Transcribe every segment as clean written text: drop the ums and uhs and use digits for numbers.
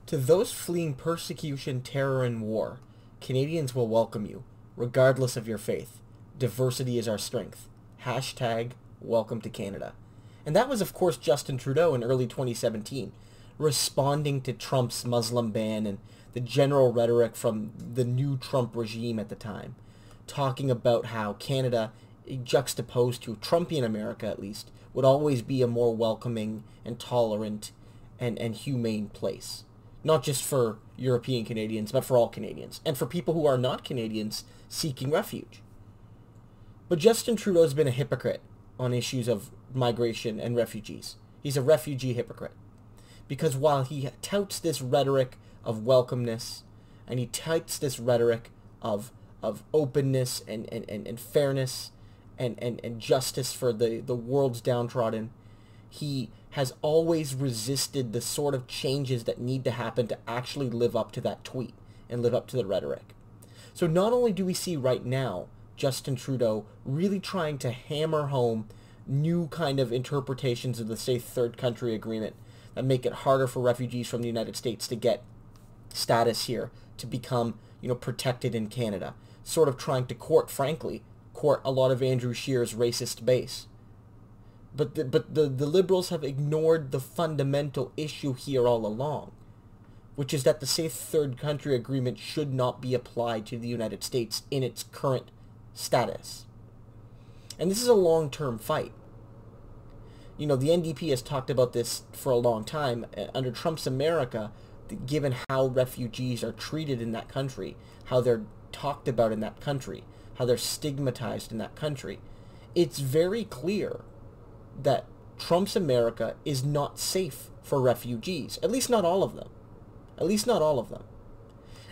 To those fleeing persecution, terror, and war, Canadians will welcome you, regardless of your faith. Diversity is our strength. Hashtag welcome to Canada. And that was, of course, Justin Trudeau in early 2017, responding to Trump's Muslim ban and the general rhetoric from the new Trump regime at the time, talking about how Canada, juxtaposed to Trumpian America at least, would always be a more welcoming and tolerant and humane place. Not just for European Canadians, but for all Canadians, and for people who are not Canadians seeking refuge. But Justin Trudeau's been a hypocrite on issues of migration and refugees. He's a refugee hypocrite. Because while he touts this rhetoric of welcomeness, and he touts this rhetoric of openness and fairness and justice for the world's downtrodden, he has always resisted the sort of changes that need to happen to actually live up to that tweet and live up to the rhetoric. So not only do we see right now Justin Trudeau really trying to hammer home new kind of interpretations of the Safe Third Country Agreement that make it harder for refugees from the United States to get status here, to become, protected in Canada, sort of trying to court a lot of Andrew Scheer's racist base. But the Liberals have ignored the fundamental issue here all along, which is that the Safe Third Country Agreement should not be applied to the United States in its current status. And this is a long-term fight. The NDP has talked about this for a long time. Under Trump's America, given how refugees are treated in that country, how they're talked about in that country, how they're stigmatized in that country, it's very clear that Trump's America is not safe for refugees. At least not all of them.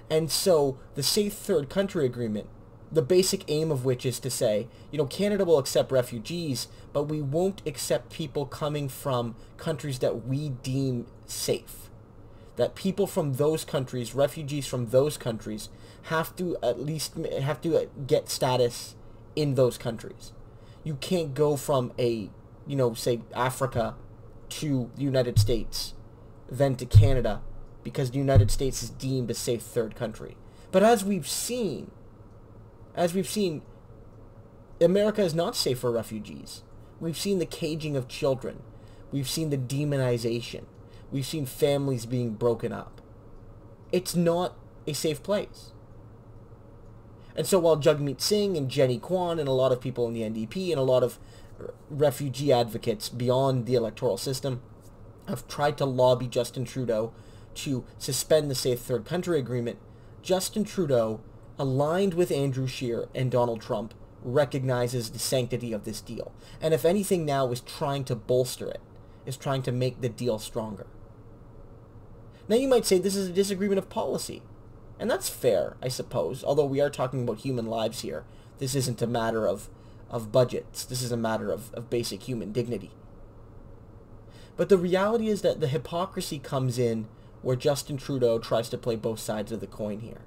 And so the Safe Third Country Agreement, the basic aim of which is to say, Canada will accept refugees, but we won't accept people coming from countries that we deem safe. That people from those countries, refugees from those countries, have to get status in those countries. You can't go from say Africa to the United States, then to Canada, because the United States is deemed a safe third country. But as we've seen, America is not safe for refugees. We've seen the caging of children. We've seen the demonization. We've seen families being broken up. It's not a safe place. And so while Jagmeet Singh and Jenny Kwan and a lot of people in the NDP and a lot of refugee advocates beyond the electoral system have tried to lobby Justin Trudeau to suspend the Safe Third Country Agreement, Justin Trudeau, aligned with Andrew Scheer and Donald Trump, recognizes the sanctity of this deal. And if anything now is trying to bolster it, is trying to make the deal stronger. Now you might say this is a disagreement of policy. And that's fair, I suppose, although we are talking about human lives here. This isn't a matter of budgets. This is a matter of basic human dignity. But the reality is that the hypocrisy comes in where Justin Trudeau tries to play both sides of the coin here.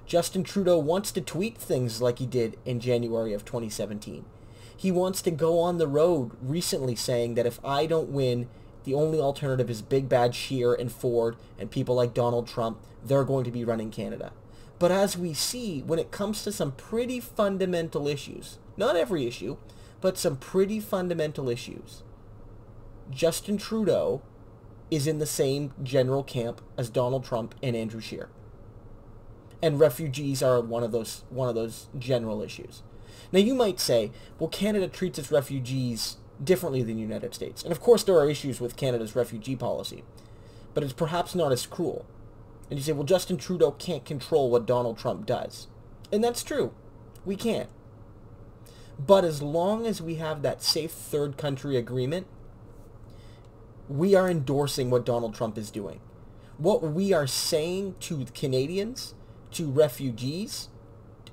Justin Trudeau wants to tweet things like he did in January of 2017. He wants to go on the road recently saying that if I don't win, the only alternative is Big Bad Scheer and Ford and people like Donald Trump. They're going to be running Canada. But as we see, when it comes to some pretty fundamental issues, not every issue, but some pretty fundamental issues, Justin Trudeau is in the same general camp as Donald Trump and Andrew Scheer. And refugees are one of those general issues. Now you might say, well, Canada treats its refugees differently than the United States. And of course there are issues with Canada's refugee policy, but it's perhaps not as cruel. And you say, well, Justin Trudeau can't control what Donald Trump does. And that's true. We can't. But as long as we have that Safe Third Country Agreement, we are endorsing what Donald Trump is doing. What we are saying to Canadians, to refugees,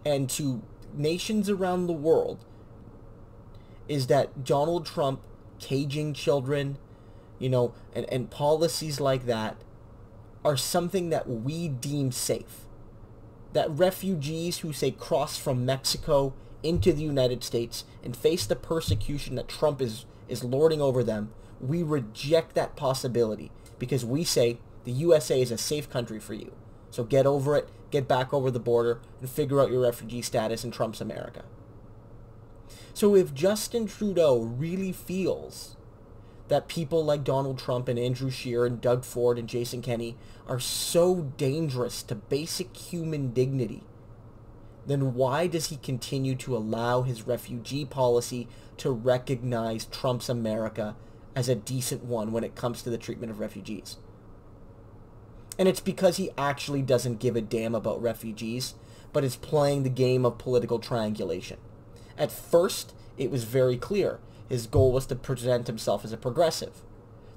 and to nations around the world is that Donald Trump caging children, and policies like that are something that we deem safe. That refugees who, say, cross from Mexico into the United States and face the persecution that Trump is lording over them, we reject that possibility because we say the The USA is a safe country for you. So get over it, get back over the border, and figure out your refugee status in Trump's America. So if Justin Trudeau really feels that people like Donald Trump and Andrew Scheer and Doug Ford and Jason Kenney are so dangerous to basic human dignity, then why does he continue to allow his refugee policy to recognize Trump's America as a decent one when it comes to the treatment of refugees? And it's because he actually doesn't give a damn about refugees, but is playing the game of political triangulation. At first, it was very clear. His goal was to present himself as a progressive,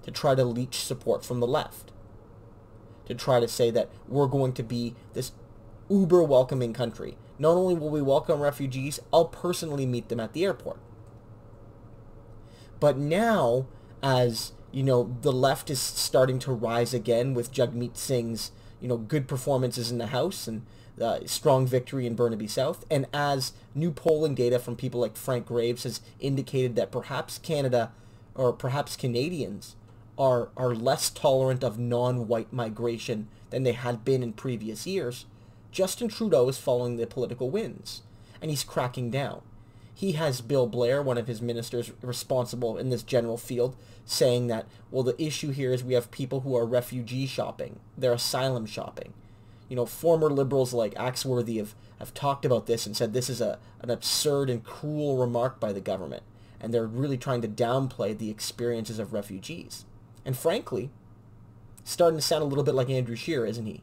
to try to leech support from the left, to try to say that we're going to be this uber welcoming country. Not only will we welcome refugees, I'll personally meet them at the airport. But now, as the left is starting to rise again with Jagmeet Singh's good performances in the House and strong victory in Burnaby South, and as new polling data from people like Frank Graves has indicated that perhaps Canada, or perhaps Canadians, are less tolerant of non-white migration than they had been in previous years, Justin Trudeau is following the political winds, and he's cracking down. He has Bill Blair, one of his ministers responsible in this general field, saying that, well, the issue here is we have people who are refugee shopping. They're asylum shopping. Former liberals like Axworthy have talked about this and said this is an absurd and cruel remark by the government, and they're really trying to downplay the experiences of refugees. And frankly, starting to sound a little bit like Andrew Scheer, isn't he?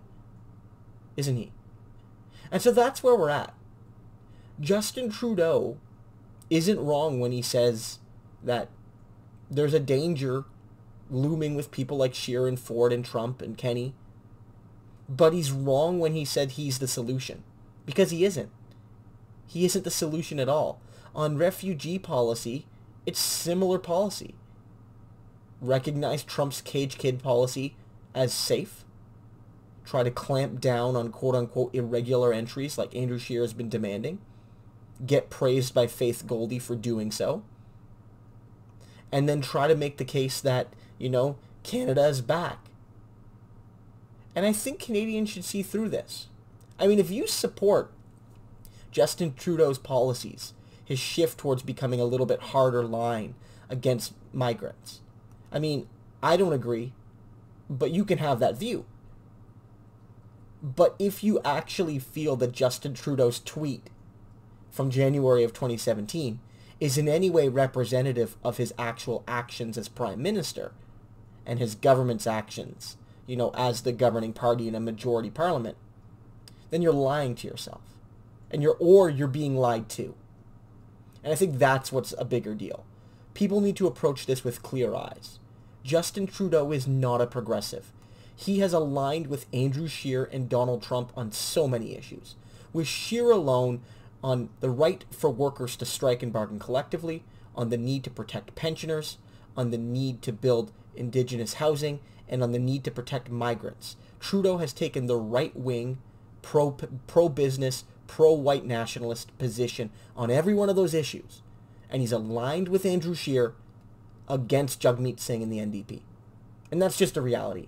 Isn't he? And so that's where we're at. Justin Trudeau isn't wrong when he says that there's a danger looming with people like Scheer and Ford and Trump and Kenney. But he's wrong when he said he's the solution. Because he isn't. He isn't the solution at all. On refugee policy, it's similar policy. Recognize Trump's cage kid policy as safe. Try to clamp down on quote-unquote irregular entries like Andrew Scheer has been demanding. Get praised by Faith Goldy for doing so. And then try to make the case that, Canada is back. And I think Canadians should see through this. I mean, if you support Justin Trudeau's policies, his shift towards becoming a little bit harder line against migrants, I mean, I don't agree, but you can have that view. But if you actually feel that Justin Trudeau's tweet from January of 2017 is in any way representative of his actual actions as Prime Minister and his government's actions, as the governing party in a majority parliament, then you're lying to yourself. Or you're being lied to. And I think that's what's a bigger deal. People need to approach this with clear eyes. Justin Trudeau is not a progressive. He has aligned with Andrew Scheer and Donald Trump on so many issues. With Scheer alone on the right for workers to strike and bargain collectively, on the need to protect pensioners, on the need to build indigenous housing, and on the need to protect migrants. Trudeau has taken the right-wing, pro-business, pro-white nationalist position on every one of those issues. And he's aligned with Andrew Scheer against Jagmeet Singh and the NDP. And that's just a reality.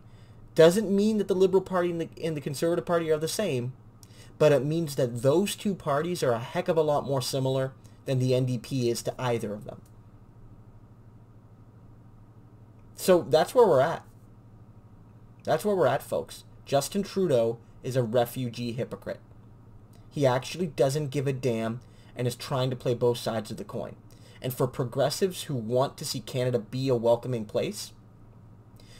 Doesn't mean that the Liberal Party and the Conservative Party are the same, but it means that those two parties are a heck of a lot more similar than the NDP is to either of them. So that's where we're at. That's where we're at, folks. Justin Trudeau is a refugee hypocrite. He actually doesn't give a damn and is trying to play both sides of the coin. And for progressives who want to see Canada be a welcoming place,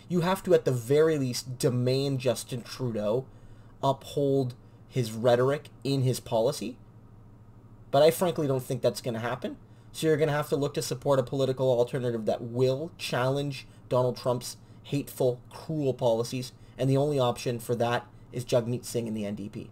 you have to at the very least demand Justin Trudeau uphold his rhetoric in his policy. But I frankly don't think that's going to happen. So you're going to have to look to support a political alternative that will challenge Donald Trump's hateful, cruel policies. And the only option for that is Jagmeet Singh and the NDP.